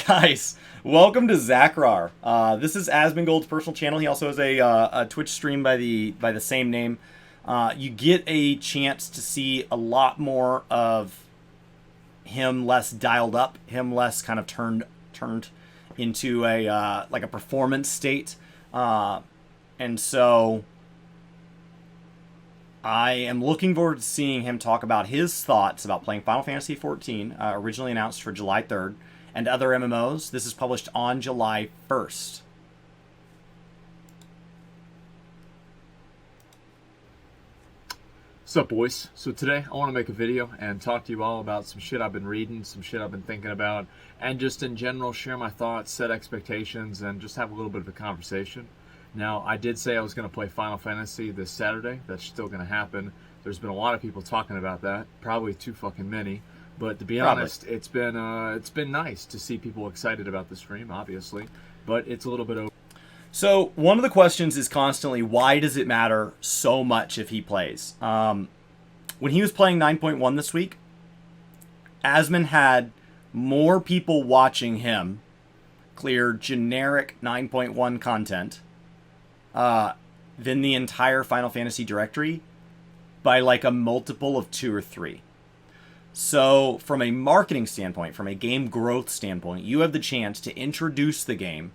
Guys, welcome to Zackrar. This is asmongold's personal channel. He also has a Twitch stream by the same name. You get a chance to see a lot more of him, less dialed up, him less kind of turned into a like a performance state, and so I am looking forward to seeing him talk about his thoughts about playing Final Fantasy XIV, originally announced for July 3rd, and other MMOs. This is published on July 1st. What's up, boys? So today I want to make a video and talk to you all about some shit I've been reading, some shit I've been thinking about, and just in general share my thoughts, set expectations, and just have a little bit of a conversation. Now, I did say I was going to play Final Fantasy this Saturday. That's still going to happen. There's been a lot of people talking about that, probably too fucking many. But to be honest, it's been nice to see people excited about the stream, obviously, but it's a little bit over. So one of the questions is constantly, why does it matter so much if he plays? When he was playing 9.1 this week, Asmon had more people watching him clear generic 9.1 content than the entire Final Fantasy directory by like a multiple of 2 or 3. So from a marketing standpoint, from a game growth standpoint, you have the chance to introduce the game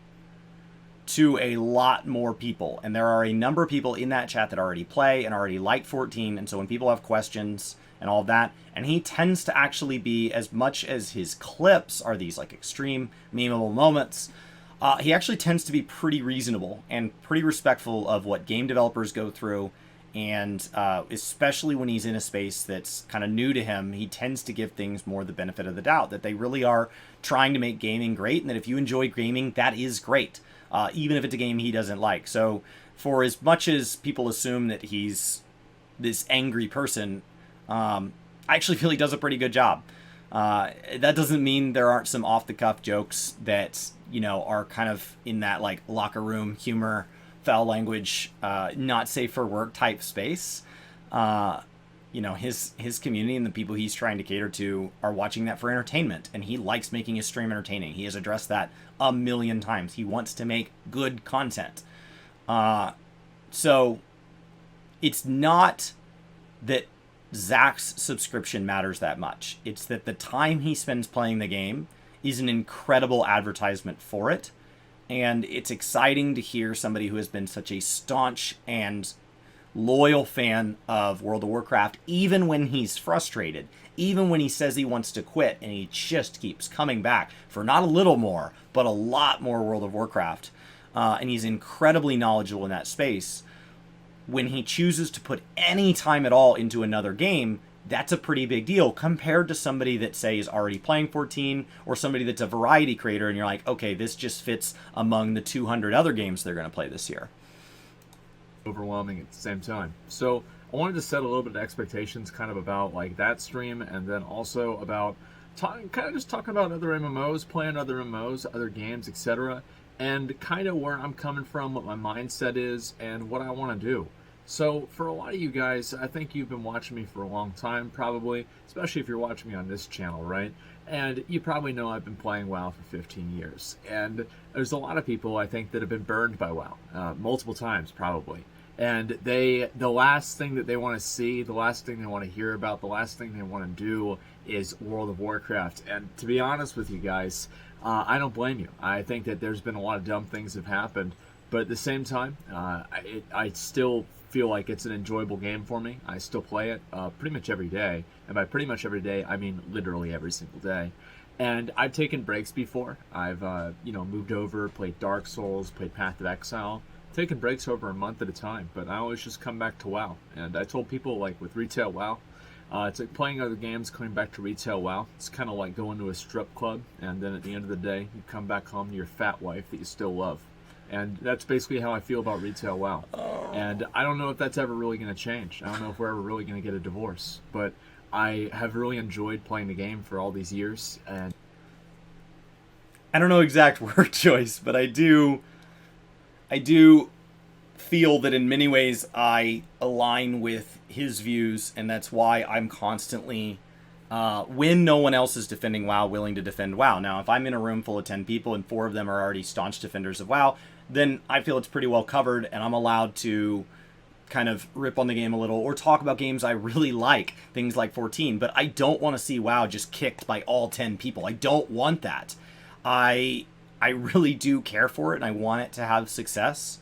to a lot more people. And there are a number of people in that chat that already play and already like 14. And so when people have questions and all of that, and he tends to actually be, as much as his clips are these like extreme memeable moments, he actually tends to be pretty reasonable and pretty respectful of what game developers go through. And especially when he's in a space that's kind of new to him, he tends to give things more the benefit of the doubt, that they really are trying to make gaming great, and that if you enjoy gaming, that is great, even if it's a game he doesn't like. So for as much as people assume that he's this angry person, I actually feel he does a pretty good job. That doesn't mean there aren't some off-the-cuff jokes that, you know, are kind of in that like locker room humor, foul language, not safe for work type space. You know, his community and the people he's trying to cater to are watching that for entertainment, and he likes making his stream entertaining. He has addressed that a million times. He wants to make good content. So it's not that Zack's subscription matters that much. It's that the time he spends playing the game is an incredible advertisement for it. And it's exciting to hear somebody who has been such a staunch and loyal fan of World of Warcraft, even when he's frustrated, even when he says he wants to quit, and he just keeps coming back for not a little more, but a lot more World of Warcraft. And he's incredibly knowledgeable in that space. When he chooses to put any time at all into another game, that's a pretty big deal compared to somebody that, say, is already playing 14, or somebody that's a variety creator and you're like, okay, this just fits among the 200 other games they're going to play this year. Overwhelming at the same time. So I wanted to set a little bit of expectations kind of about like that stream, and then also about kind of just talking about other MMOs, playing other MMOs, other games, etc. And kind of where I'm coming from, what my mindset is, and what I want to do. So for a lot of you guys, I think you've been watching me for a long time, probably, especially if you're watching me on this channel, right? And you probably know I've been playing WoW for 15 years. And there's a lot of people, I think, that have been burned by WoW, multiple times, probably. And the last thing that they want to see, the last thing they want to hear about, the last thing they want to do is World of Warcraft. And to be honest with you guys, I don't blame you. I think that there's been a lot of dumb things that have happened. But at the same time, I still feel like it's an enjoyable game for me. I still play it pretty much every day. And by pretty much every day, I mean literally every single day. And I've taken breaks before. I've moved over, played Dark Souls, played Path of Exile. Taken breaks over a month at a time, but I always just come back to WoW. And I told people, like with retail WoW, it's like playing other games, coming back to retail WoW. It's kind of like going to a strip club, and then at the end of the day, you come back home to your fat wife that you still love. And that's basically how I feel about retail WoW. And I don't know if that's ever really going to change. I don't know if we're ever really going to get a divorce. But I have really enjoyed playing the game for all these years. And I don't know exact word choice, but I do feel that in many ways I align with his views, and that's why I'm constantly when no one else is defending WoW, willing to defend WoW. Now, if I'm in a room full of 10 people and 4 of them are already staunch defenders of WoW, then I feel it's pretty well covered, and I'm allowed to kind of rip on the game a little or talk about games I really like, things like 14. But I don't want to see WoW just kicked by all 10 people. I don't want that. I really do care for it, and I want it to have success.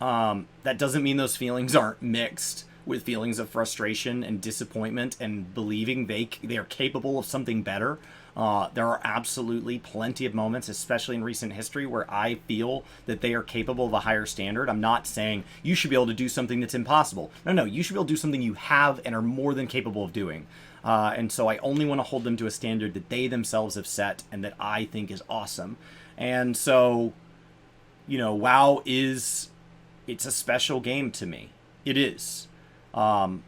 That doesn't mean those feelings aren't mixed with feelings of frustration and disappointment and believing they are capable of something better. There are absolutely plenty of moments, especially in recent history, where I feel that they are capable of a higher standard. I'm not saying you should be able to do something that's impossible. No, you should be able to do something you have and are more than capable of doing. And so I only want to hold them to a standard that they themselves have set and that I think is awesome. And so, WoW it's a special game to me. It is. I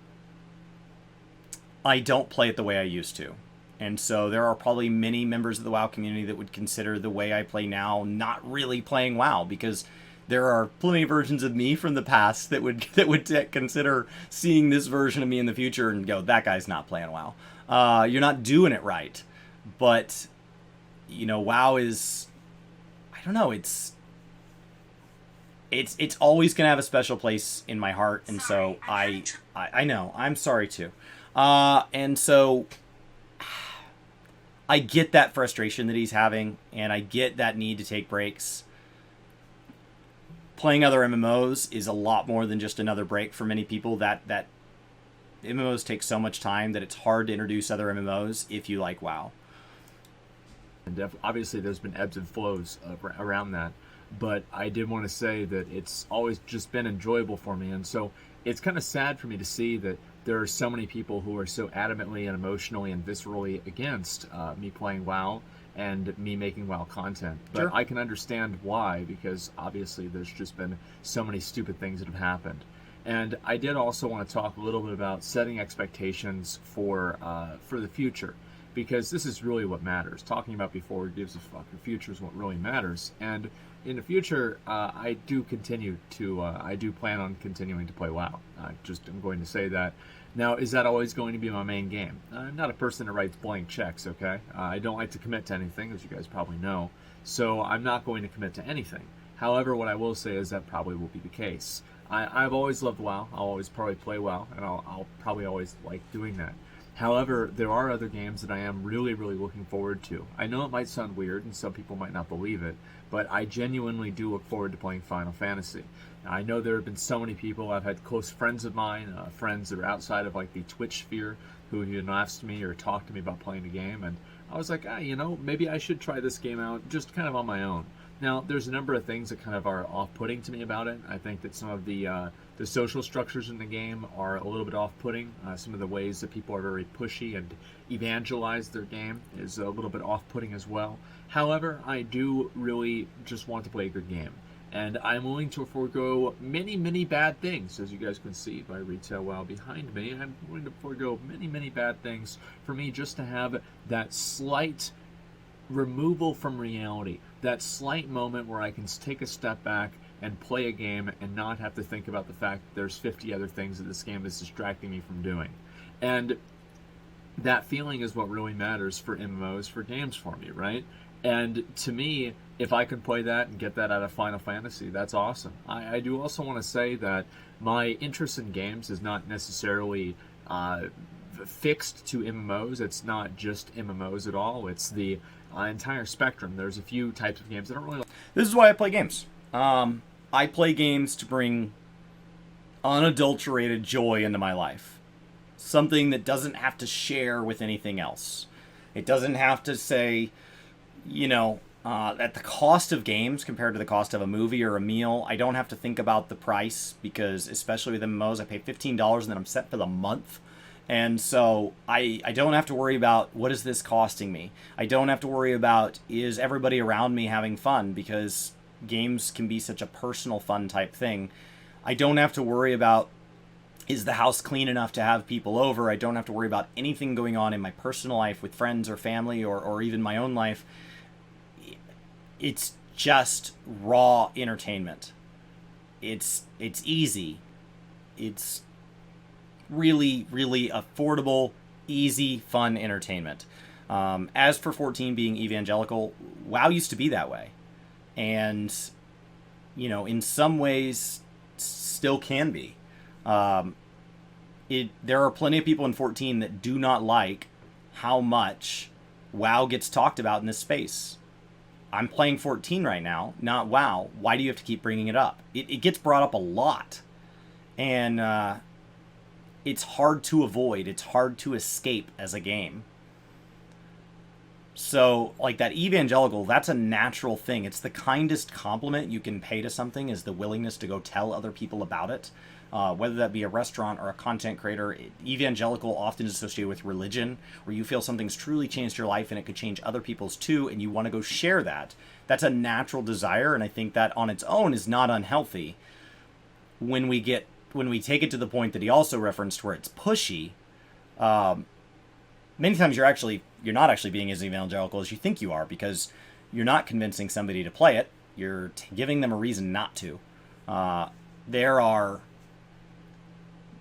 don't play it the way I used to. And so there are probably many members of the WoW community that would consider the way I play now not really playing WoW, because there are plenty of versions of me from the past that would consider seeing this version of me in the future and go, that guy's not playing WoW. You're not doing it right. But, WoW is, I don't know, it's always going to have a special place in my heart. And so I know, I'm sorry too. And so I get that frustration that he's having, and I get that need to take breaks. Playing other MMOs is a lot more than just another break for many people. That MMOs take so much time that it's hard to introduce other MMOs if you like WoW. And obviously there's been ebbs and flows around that. But I did want to say that it's always just been enjoyable for me. And so it's kind of sad for me to see that there are so many people who are so adamantly and emotionally and viscerally against me playing WoW and me making WoW content. But Sure. I can understand why, because obviously there's just been so many stupid things that have happened. And I did also want to talk a little bit about setting expectations for the future, because this is really what matters. Talking about before gives a fuck. The future is what really matters. And in the future, I do plan on continuing to play WoW. I'm going to say that. Now, is that always going to be my main game? I'm not a person that writes blank checks, okay? I don't like to commit to anything, as you guys probably know. So I'm not going to commit to anything. However, what I will say is that probably will be the case. I've always loved WoW. I'll always probably play WoW, and I'll probably always like doing that. However, there are other games that I am really, really looking forward to. I know it might sound weird, and some people might not believe it, but I genuinely do look forward to playing Final Fantasy. Now, I know there have been so many people. I've had close friends of mine, friends that are outside of like the Twitch sphere, who asked me or talked to me about playing the game, and I was like, maybe I should try this game out just kind of on my own. Now, there's a number of things that kind of are off-putting to me about it. I think that some of the social structures in the game are a little bit off-putting. Some of the ways that people are very pushy and evangelize their game is a little bit off-putting as well. However, I do really just want to play a good game. And I'm willing to forego many, many bad things. As you guys can see by Retail WoW behind me, I'm willing to forego many, many bad things for me just to have that slight removal from reality, that slight moment where I can take a step back and play a game and not have to think about the fact that there's 50 other things that this game is distracting me from doing. And that feeling is what really matters for MMOs, for games for me, right? And to me, if I can play that and get that out of Final Fantasy, that's awesome. I do also want to say that my interest in games is not necessarily fixed to MMOs. It's not just MMOs at all. It's the entire spectrum. There's a few types of games that I don't really like. This is why I play games. I play games to bring unadulterated joy into my life. Something that doesn't have to share with anything else. It doesn't have to say, at the cost of games compared to the cost of a movie or a meal, I don't have to think about the price, because especially with MMOs, I pay $15 and then I'm set for the month. And so I don't have to worry about, what is this costing me? I don't have to worry about, is everybody around me having fun? Because games can be such a personal fun type thing. I don't have to worry about, is the house clean enough to have people over? I don't have to worry about anything going on in my personal life with friends or family or even my own life. It's just raw entertainment. It's easy. It's really, really affordable, easy, fun entertainment. As for 14 being evangelical, WoW used to be that way. And, in some ways, still can be. There are plenty of people in 14 that do not like how much WoW gets talked about in this space. I'm playing 14 right now, not WoW. Why do you have to keep bringing it up? It gets brought up a lot. And it's hard to avoid. It's hard to escape as a game. So, like, that evangelical, that's a natural thing. It's the kindest compliment you can pay to something is the willingness to go tell other people about it. Whether that be a restaurant or a content creator, evangelical often is associated with religion, where you feel something's truly changed your life and it could change other people's too, and you want to go share that. That's a natural desire, and I think that on its own is not unhealthy. When we take it to the point that he also referenced where it's pushy, many times you're not actually being as evangelical as you think you are, because you're not convincing somebody to play it. You're giving them a reason not to. There are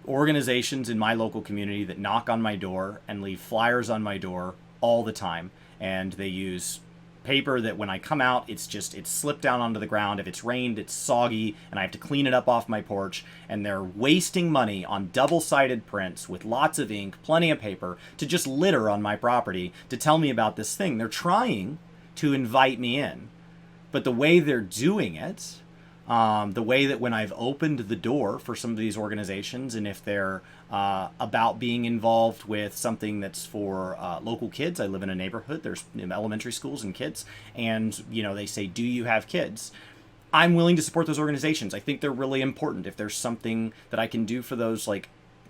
organizations in my local community that knock on my door and leave flyers on my door all the time, and they use paper that when I come out, it's slipped down onto the ground. If it's rained, it's soggy, and I have to clean it up off my porch, and they're wasting money on double-sided prints with lots of ink, plenty of paper, to just litter on my property to tell me about this thing. They're trying to invite me in, but the way they're doing it, the way that when I've opened the door for some of these organizations, and if they're about being involved with something that's for local kids. I live in a neighborhood. There's elementary schools and kids. And, they say, do you have kids? I'm willing to support those organizations. I think they're really important. If there's something that I can do for those, like,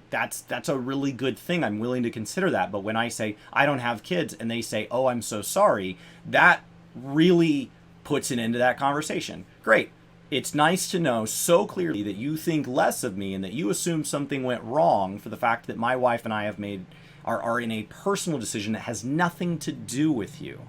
that's a really good thing. I'm willing to consider that. But when I say, I don't have kids, and they say, oh, I'm so sorry, that really puts an end to that conversation. Great. It's nice to know so clearly that you think less of me and that you assume something went wrong for the fact that my wife and I are in a personal decision that has nothing to do with you.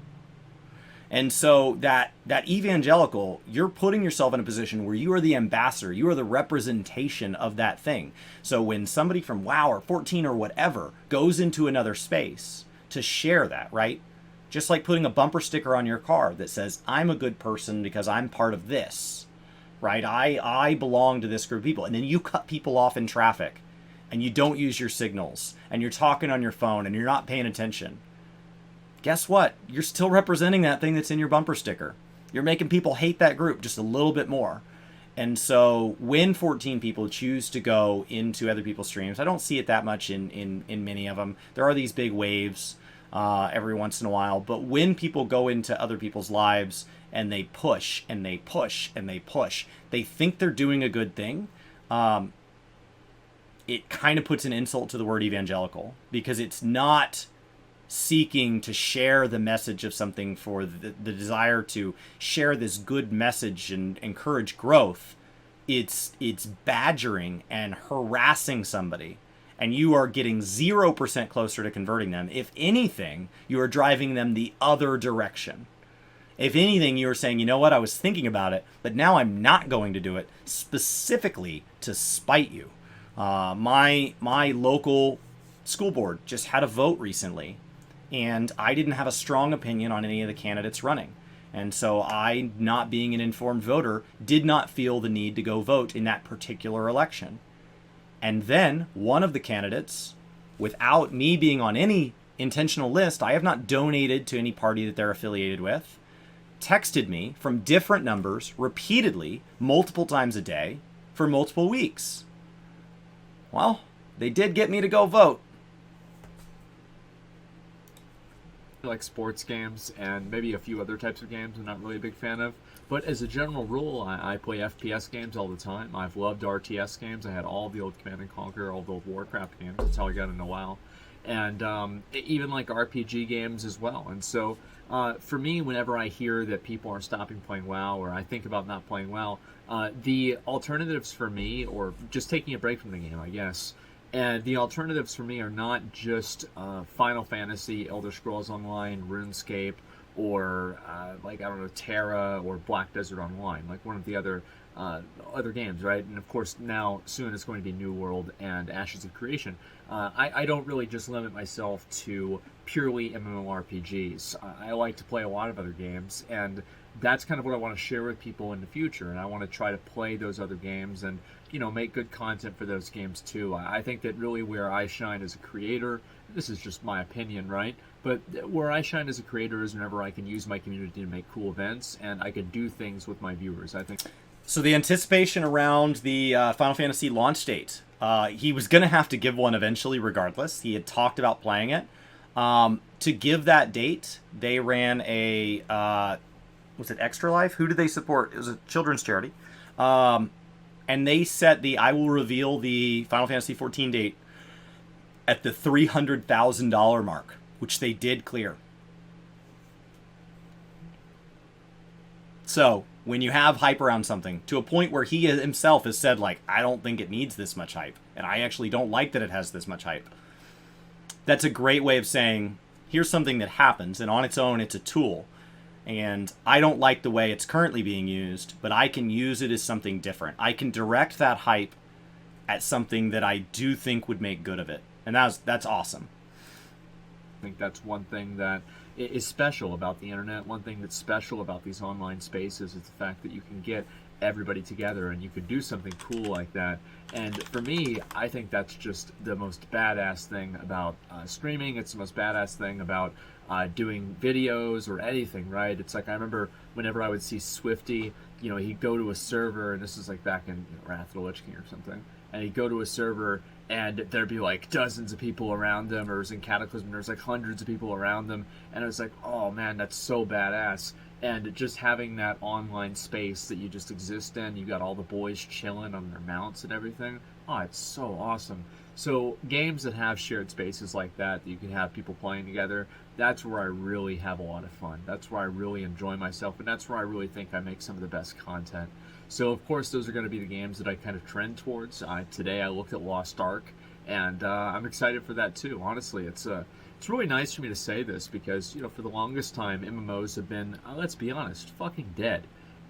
And so that evangelical, you're putting yourself in a position where you are the ambassador, you are the representation of that thing. So when somebody from WoW or 14 or whatever goes into another space to share that, right? Just like putting a bumper sticker on your car that says, I'm a good person because I'm part of this. Right? I belong to this group of people. And then you cut people off in traffic and you don't use your signals and you're talking on your phone and you're not paying attention. Guess what? You're still representing that thing that's in your bumper sticker. You're making people hate that group just a little bit more. And so when 14 people choose to go into other people's streams, I don't see it that much in many of them. There are these big waves every once in a while. But when people go into other people's lives and they push and they push and they push, they think they're doing a good thing. It kind of puts an insult to the word evangelical, because it's not seeking to share the message of something for the desire to share this good message and encourage growth. It's badgering and harassing somebody, and you are getting 0% closer to converting them. If anything, you are driving them the other direction. If anything, you are saying, you know what, I was thinking about it, but now I'm not going to do it, specifically to spite you. My local school board just had a vote recently, and I didn't have a strong opinion on any of the candidates running. And so I, not being an informed voter, did not feel the need to go vote in that particular election. And then one of the candidates, without me being on any intentional list, I have not donated to any party that they're affiliated with, texted me from different numbers repeatedly, multiple times a day, for multiple weeks. Well, they did get me to go vote. Like sports games and maybe a few other types of games I'm not really a big fan of. But as a general rule, I play FPS games all the time. I've loved RTS games. I had all the old Command & Conquer, all the old Warcraft games. That's how I got into WoW. And even like RPG games as well. And so for me, whenever I hear that people are stopping playing WoW, or I think about not playing WoW, the alternatives for me, or just taking a break from the game, I guess, and the alternatives for me are not just Final Fantasy, Elder Scrolls Online, RuneScape, or like, I don't know, Terra or Black Desert Online, like one of the other games, right? And of course, now soon it's going to be New World and Ashes of Creation. I don't really just limit myself to purely MMORPGs. I like to play a lot of other games, and that's kind of what I want to share with people in the future. And I want to try to play those other games and, make good content for those games too. I think that really where I shine as a creator, this is just my opinion, right? But where I shine as a creator is whenever I can use my community to make cool events and I can do things with my viewers. I think. So the anticipation around the Final Fantasy launch date, he was going to have to give one eventually regardless. He had talked about playing it. To give that date, they ran a, was it Extra Life? Who did they support? It was a children's charity. And they set I will reveal the Final Fantasy 14 date at the $300,000 mark, which they did clear. So when you have hype around something to a point where he himself has said, like, I don't think it needs this much hype, and I actually don't like that it has this much hype, that's a great way of saying, here's something that happens, and on its own, it's a tool. And I don't like the way it's currently being used, but I can use it as something different. I can direct that hype at something that I do think would make good of it. And that's awesome. I think that's one thing that is special about the internet. One thing that's special about these online spaces is the fact that you can get everybody together and you can do something cool like that. And for me, I think that's just the most badass thing about streaming. It's the most badass thing about doing videos or anything, right? It's like, I remember whenever I would see Swifty, he'd go to a server, and this is like back in Wrath of the Lich King or something, and he'd go to a server and there'd be like dozens of people around them, or it was in Cataclysm, there's like hundreds of people around them, and it was like, oh man, that's so badass. And just having that online space that you just exist in, you got all the boys chilling on their mounts and everything. Oh, it's so awesome. So games that have shared spaces like that you can have people playing together, that's where I really have a lot of fun. That's where I really enjoy myself, and that's where I really think I make some of the best content. So of course those are going to be the games that I kind of trend towards. Today I looked at Lost Ark, and I'm excited for that too. Honestly, it's really nice for me to say this because, for the longest time, MMOs have been, let's be honest, fucking dead.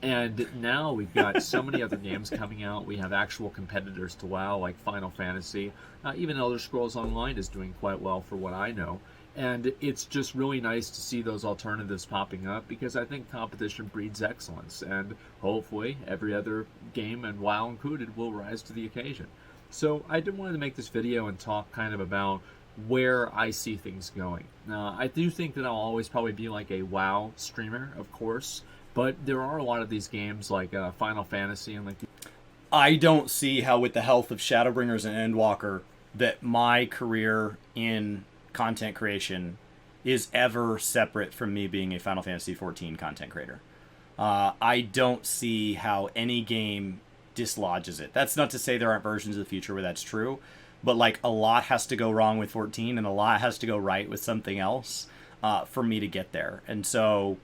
And now we've got so many other games coming out. We have actual competitors to WoW, like Final Fantasy. Even Elder Scrolls Online is doing quite well for what I know. And it's just really nice to see those alternatives popping up because I think competition breeds excellence. And hopefully every other game, and WoW included, will rise to the occasion. So I did want to make this video and talk kind of about where I see things going. Now, I do think that I'll always probably be like a WoW streamer, of course, but there are a lot of these games like Final Fantasy and like. I don't see how, with the health of Shadowbringers and Endwalker, that my career in content creation is ever separate from me being a Final Fantasy XIV content creator. I don't see how any game dislodges it. That's not to say there aren't versions of the future where that's true, but like a lot has to go wrong with 14 and a lot has to go right with something else for me to get there. And so,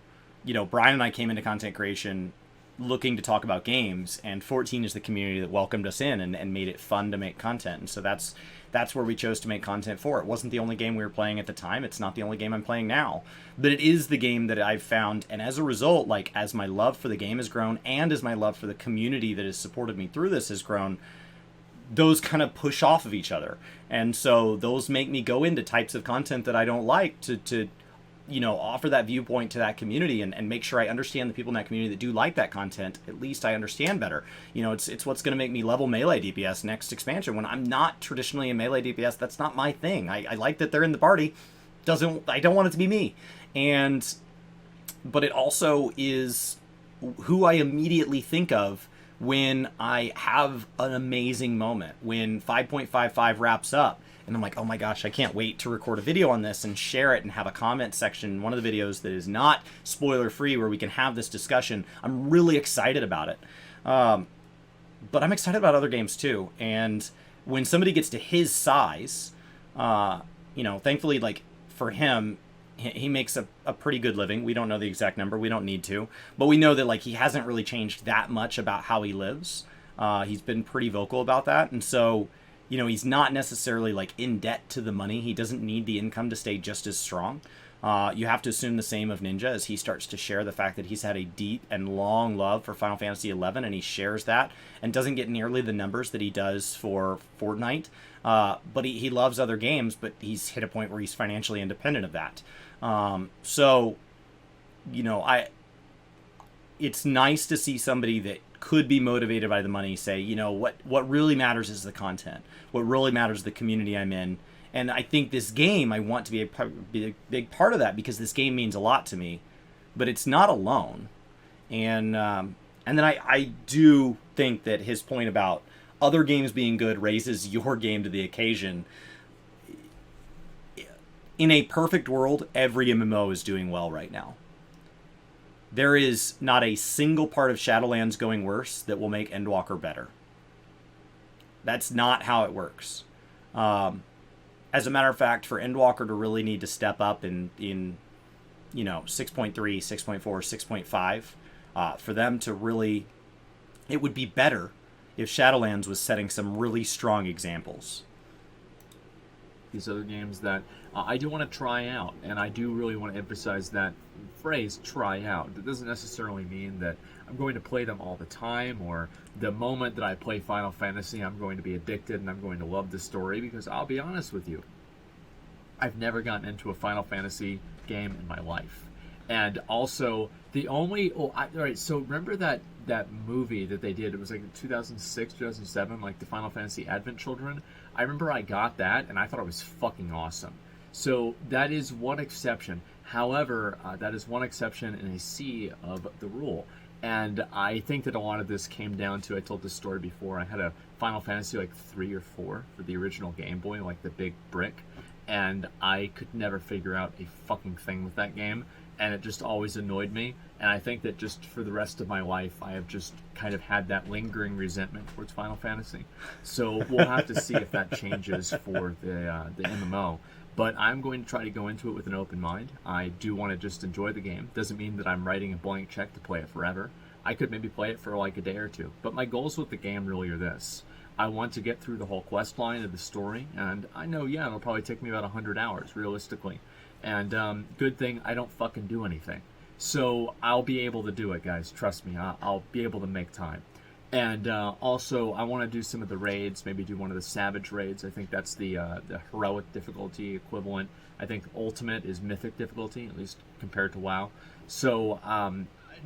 Brian and I came into content creation looking to talk about games, and 14 is the community that welcomed us in and made it fun to make content. And so that's where we chose to make content for. It wasn't the only game we were playing at the time. It's not the only game I'm playing now, but it is the game that I've found. And as a result, like, as my love for the game has grown and as my love for the community that has supported me through this has grown, those kind of push off of each other. And so those make me go into types of content that I don't like to offer that viewpoint to that community and make sure I understand the people in that community that do like that content. At least I understand better. It's what's going to make me level melee DPS next expansion. When I'm not traditionally a melee DPS, that's not my thing. I like that they're in the party. I don't want it to be me. But it also is who I immediately think of when I have an amazing moment, when 5.55 wraps up, and I'm like, oh my gosh, I can't wait to record a video on this and share it and have a comment section in one of the videos that is not spoiler-free where we can have this discussion. I'm really excited about it. But I'm excited about other games too. And when somebody gets to his size, thankfully, like, for him, he makes a pretty good living. We don't know the exact number. We don't need to. But we know that, like, he hasn't really changed that much about how he lives. He's been pretty vocal about that. And so, he's not necessarily, like, in debt to the money. He doesn't need the income to stay just as strong. You have to assume the same of Ninja as he starts to share the fact that he's had a deep and long love for Final Fantasy XI, and he shares that and doesn't get nearly the numbers that he does for Fortnite. But he loves other games, but he's hit a point where he's financially independent of that. So, you know, it's nice to see somebody that could be motivated by the money say, you know, what really matters is the content. What really matters is the community I'm in. And I think this game, I want to be a big part of that because this game means a lot to me. But it's not alone. And then I do think that his point about other games being good raises your game to the occasion. In a perfect world, every MMO is doing well right now. There is not a single part of Shadowlands going worse that will make Endwalker better. That's not how it works. As a matter of fact, for Endwalker to really need to step up in 6.3, 6.4, 6.5, for them to really... It would be better if Shadowlands was setting some really strong examples. These other games that I do want to try out, and I do really want to emphasize that phrase, try out. That doesn't necessarily mean that I'm going to play them all the time, or the moment that I play Final Fantasy, I'm going to be addicted and I'm going to love the story, because I'll be honest with you, I've never gotten into a Final Fantasy game in my life. And also, the only... Alright, so remember that movie that they did? It was like 2006, 2007, like the Final Fantasy Advent Children. I remember I got that, and I thought it was fucking awesome. So that is one exception. However, that is one exception in a sea of the rule. And I think that a lot of this came down to, I told this story before, I had a Final Fantasy like 3 or 4 for the original Game Boy, like the big brick, and I could never figure out a fucking thing with that game, and it just always annoyed me. And I think that just for the rest of my life, I have just kind of had that lingering resentment towards Final Fantasy. So we'll have to see if that changes for the MMO. But I'm going to try to go into it with an open mind. I do want to just enjoy the game. Doesn't mean that I'm writing a blank check to play it forever. I could maybe play it for like a day or two. But my goals with the game really are this. I want to get through the whole quest line of the story, and I know, it'll probably take me about 100 hours, realistically. And good thing I don't fucking do anything. So I'll be able to do it, guys. Trust me, I'll be able to make time. And also, I want to do some of the raids, maybe do one of the Savage raids. I think that's the heroic difficulty equivalent. I think Ultimate is Mythic difficulty, at least compared to WoW. So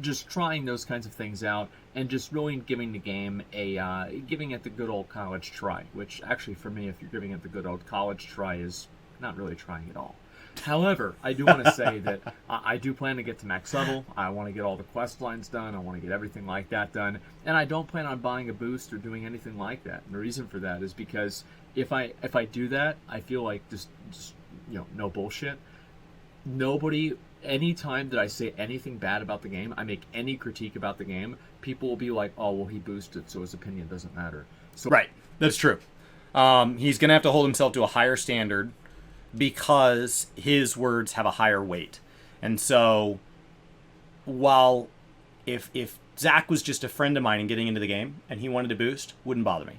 just trying those kinds of things out, and just really giving the game giving it the good old college try, which actually for me, if you're giving it the good old college try, is not really trying at all. However, I do want to say that I do plan to get to max level. I want to get all the quest lines done. I want to get everything like that done. And I don't plan on buying a boost or doing anything like that. And the reason for that is because if I do that, I feel like just no bullshit. Nobody, anytime that I say anything bad about the game, I make any critique about the game, people will be like, oh, well, he boosted, so his opinion doesn't matter. So Right. That's true. He's going to have to hold himself to a higher standard, because his words have a higher weight. And so, while if Zack was just a friend of mine and getting into the game, and he wanted to boost, wouldn't bother me.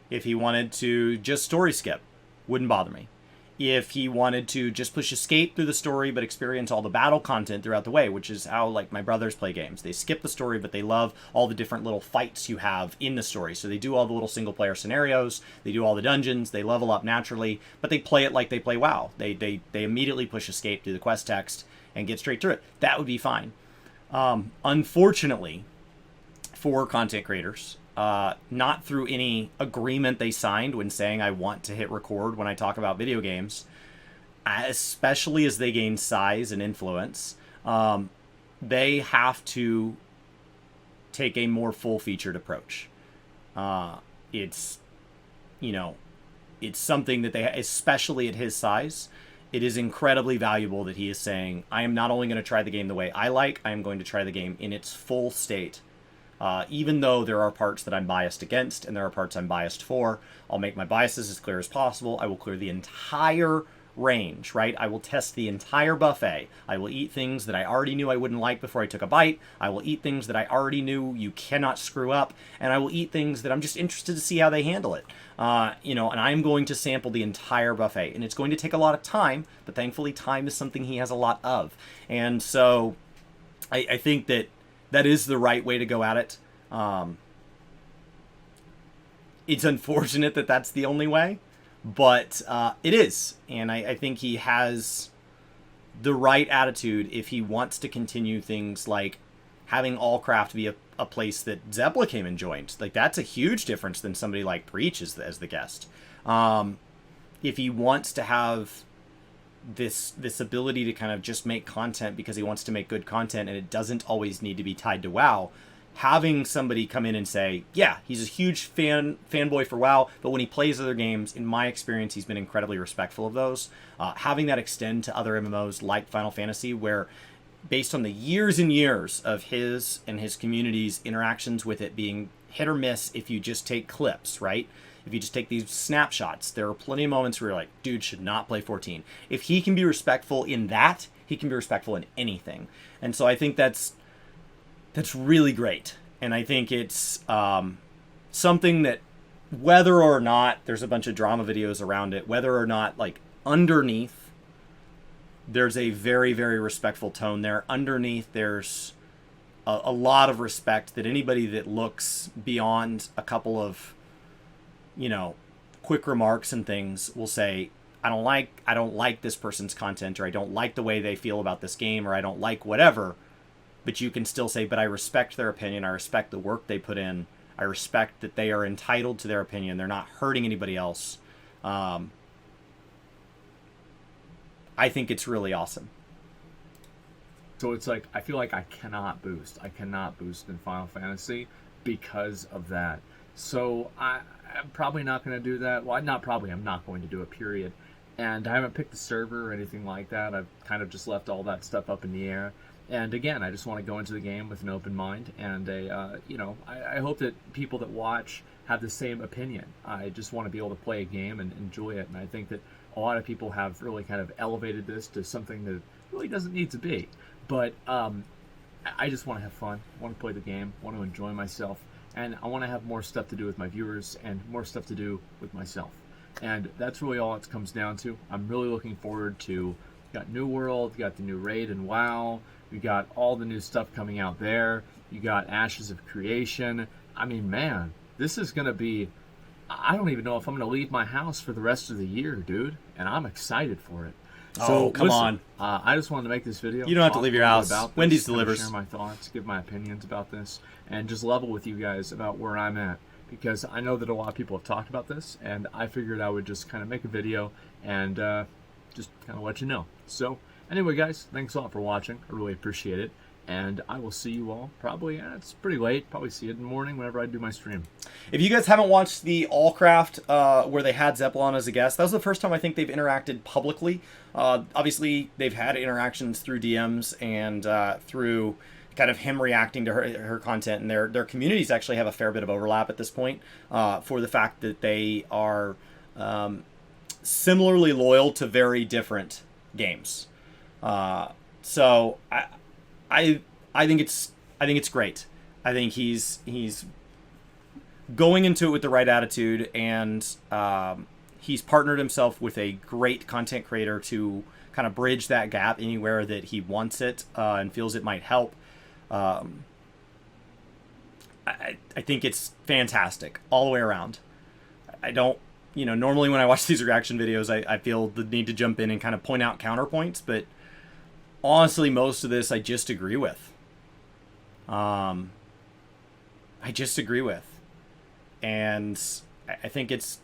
If he wanted to just story skip, wouldn't bother me. If he wanted to just push escape through the story but experience all the battle content throughout the way, which is how like my brothers play games. They skip the story, but they love all the different little fights you have in the story. So they do all the little single player scenarios, they do all the dungeons, they level up naturally, but they play it like they play WoW. They immediately push escape through the quest text and get straight through it. That would be fine. Unfortunately, for content creators, not through any agreement they signed when saying I want to hit record when I talk about video games, especially as they gain size and influence, they have to take a more full-featured approach. It's something that they, especially at his size, it is incredibly valuable that he is saying, I am not only going to try the game the way I like, I am going to try the game in its full state. Even though there are parts that I'm biased against and there are parts I'm biased for, I'll make my biases as clear as possible. I will clear the entire range, right? I will test the entire buffet. I will eat things that I already knew I wouldn't like before I took a bite. I will eat things that I already knew you cannot screw up. And I will eat things that I'm just interested to see how they handle it. And I'm going to sample the entire buffet. And it's going to take a lot of time, but thankfully time is something he has a lot of. And so I think that is the right way to go at it. It's unfortunate that that's the only way, but it is. And I think he has the right attitude if he wants to continue things like having Allcraft be a place that Zepla came and joined. Like, that's a huge difference than somebody like Preach as the guest. If he wants to have this ability to kind of just make content because he wants to make good content and it doesn't always need to be tied to WoW, having somebody come in and say, yeah, he's a huge fanboy for WoW, but when he plays other games, in my experience, he's been incredibly respectful of those. Having that extend to other MMOs like Final Fantasy, where based on the years and years of his and his community's interactions with it being hit or miss if you just take clips, right? If you just take these snapshots, there are plenty of moments where you're like, dude should not play 14. If he can be respectful in that, he can be respectful in anything. And so I think that's really great. And I think it's something that, whether or not there's a bunch of drama videos around it, whether or not, like, underneath, there's a very, very respectful tone there. Underneath, there's a lot of respect that anybody that looks beyond a couple of, quick remarks and things will say, I don't like this person's content, or I don't like the way they feel about this game, or I don't like whatever. But you can still say, but I respect their opinion. I respect the work they put in. I respect that they are entitled to their opinion. They're not hurting anybody else. I think it's really awesome. So it's like, I feel like I cannot boost. I cannot boost in Final Fantasy because of that. So I'm probably not going to do that. Well, not probably. I'm not going to do it, period. And I haven't picked the server or anything like that. I've kind of just left all that stuff up in the air. And again, I just want to go into the game with an open mind. And, I hope that people that watch have the same opinion. I just want to be able to play a game and enjoy it. And I think that a lot of people have really kind of elevated this to something that really doesn't need to be. But I just want to have fun. I want to play the game. I want to enjoy myself. And I want to have more stuff to do with my viewers and more stuff to do with myself. And that's really all it comes down to. I'm really looking forward to, got New World, got the new raid and WoW, we got all the new stuff coming out there, you got Ashes of Creation. I mean, man, this is going to be, I don't even know if I'm going to leave my house for the rest of the year, dude. And I'm excited for it. So, come on. I just wanted to make this video. You don't have to leave your house. Wendy's delivers. Share my thoughts, give my opinions about this, and just level with you guys about where I'm at. Because I know that a lot of people have talked about this, and I figured I would just kind of make a video and just kind of let you know. So, anyway, guys, thanks a lot for watching. I really appreciate it. And I will see you all probably, it's pretty late, probably see it in the morning whenever I do my stream. If you guys haven't watched the Allcraft where they had Zeppelin as a guest, that was the first time I think they've interacted publicly. Obviously, they've had interactions through DMs and through kind of him reacting to her content, and their communities actually have a fair bit of overlap at this point for the fact that they are similarly loyal to very different games. So I think it's great. I think he's going into it with the right attitude, and he's partnered himself with a great content creator to kind of bridge that gap anywhere that he wants it and feels it might help. I think it's fantastic all the way around. I don't, normally when I watch these reaction videos, I feel the need to jump in and kind of point out counterpoints, but honestly, most of this I just agree with. And I think it's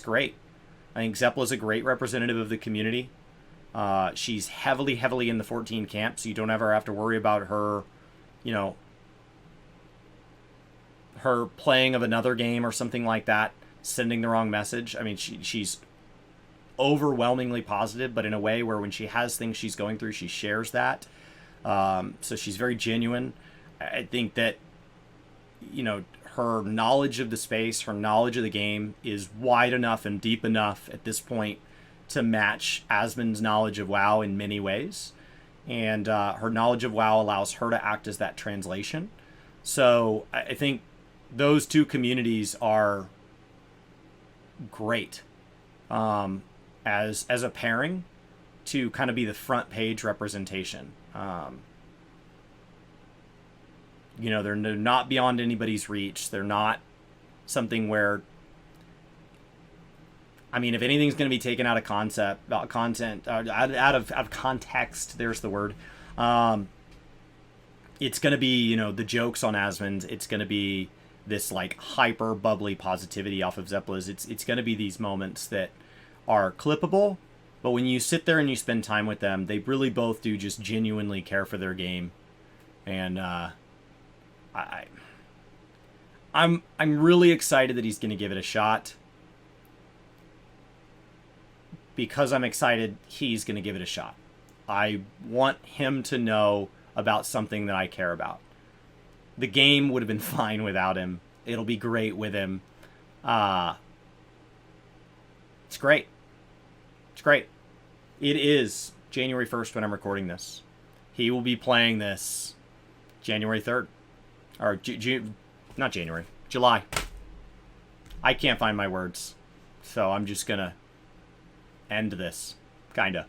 great. I think Zepla's a great representative of the community. She's heavily in the 14 camp, so you don't ever have to worry about her, her playing of another game or something like that, sending the wrong message. I mean, she's overwhelmingly positive, but in a way where when she has things she's going through, she shares that. So she's very genuine. I think that, her knowledge of the space, her knowledge of the game is wide enough and deep enough at this point to match Asmon's knowledge of WoW in many ways. And her knowledge of WoW allows her to act as that translation. So I think those two communities are great as a pairing to kind of be the front page representation. You know, they're not beyond anybody's reach. They're not something where, I mean, if anything's going to be taken out of content, out of context, there's the word. It's going to be, you know, the jokes on Asmund. It's going to be this like hyper bubbly positivity off of Zeppela's. It's going to be these moments that are clippable, but when you sit there and you spend time with them, they really both do just genuinely care for their game. And I'm really excited that he's going to give it a shot. Because I'm excited he's going to give it a shot. I want him to know about something that I care about. The game would have been fine without him. It'll be great with him. It's great. It's great. It is January 1st when I'm recording this. He will be playing this January 3rd. Or not January. July. I can't find my words. So I'm just going to end this. Kinda.